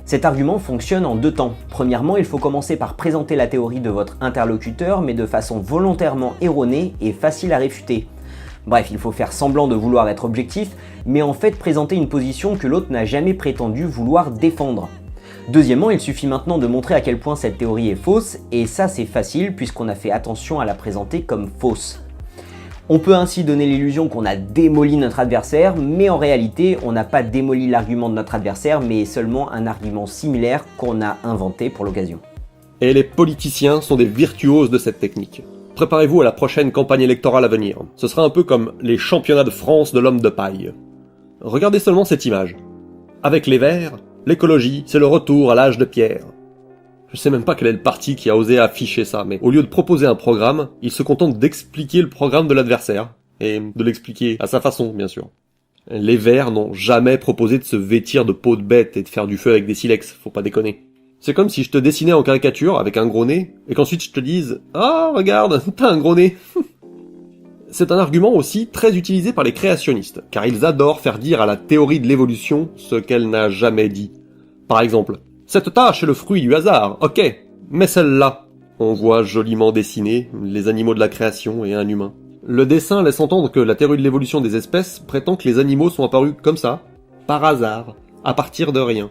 Cet argument fonctionne en deux temps. Premièrement, il faut commencer par présenter la théorie de votre interlocuteur, mais de façon volontairement erronée et facile à réfuter. Bref, il faut faire semblant de vouloir être objectif, mais en fait présenter une position que l'autre n'a jamais prétendu vouloir défendre. Deuxièmement, il suffit maintenant de montrer à quel point cette théorie est fausse, et ça c'est facile puisqu'on a fait attention à la présenter comme fausse. On peut ainsi donner l'illusion qu'on a démoli notre adversaire, mais en réalité, on n'a pas démoli l'argument de notre adversaire, mais seulement un argument similaire qu'on a inventé pour l'occasion. Et les politiciens sont des virtuoses de cette technique. Préparez-vous à la prochaine campagne électorale à venir. Ce sera un peu comme les championnats de France de l'homme de paille. Regardez seulement cette image. Avec les Verts, l'écologie, c'est le retour à l'âge de pierre. Je sais même pas quel est le parti qui a osé afficher ça, mais au lieu de proposer un programme, il se contente d'expliquer le programme de l'adversaire. Et de l'expliquer à sa façon, bien sûr. Les Verts n'ont jamais proposé de se vêtir de peau de bête et de faire du feu avec des silex, faut pas déconner. C'est comme si je te dessinais en caricature avec un gros nez, et qu'ensuite je te dise « Ah, regarde, t'as un gros nez !» C'est un argument aussi très utilisé par les créationnistes, car ils adorent faire dire à la théorie de l'évolution ce qu'elle n'a jamais dit. Par exemple, « Cette tâche est le fruit du hasard, ok, mais celle-là !» On voit joliment dessiner les animaux de la création et un humain. Le dessin laisse entendre que la théorie de l'évolution des espèces prétend que les animaux sont apparus comme ça, par hasard, à partir de rien.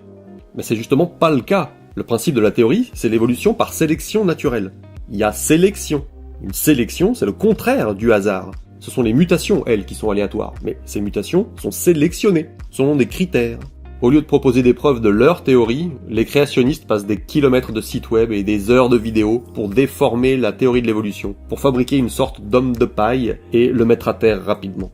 Mais c'est justement pas le cas. Le principe de la théorie, c'est l'évolution par sélection naturelle. Il y a sélection. Une sélection, c'est le contraire du hasard. Ce sont les mutations, elles, qui sont aléatoires. Mais ces mutations sont sélectionnées, selon des critères. Au lieu de proposer des preuves de leur théorie, les créationnistes passent des kilomètres de sites web et des heures de vidéos pour déformer la théorie de l'évolution, pour fabriquer une sorte d'homme de paille et le mettre à terre rapidement.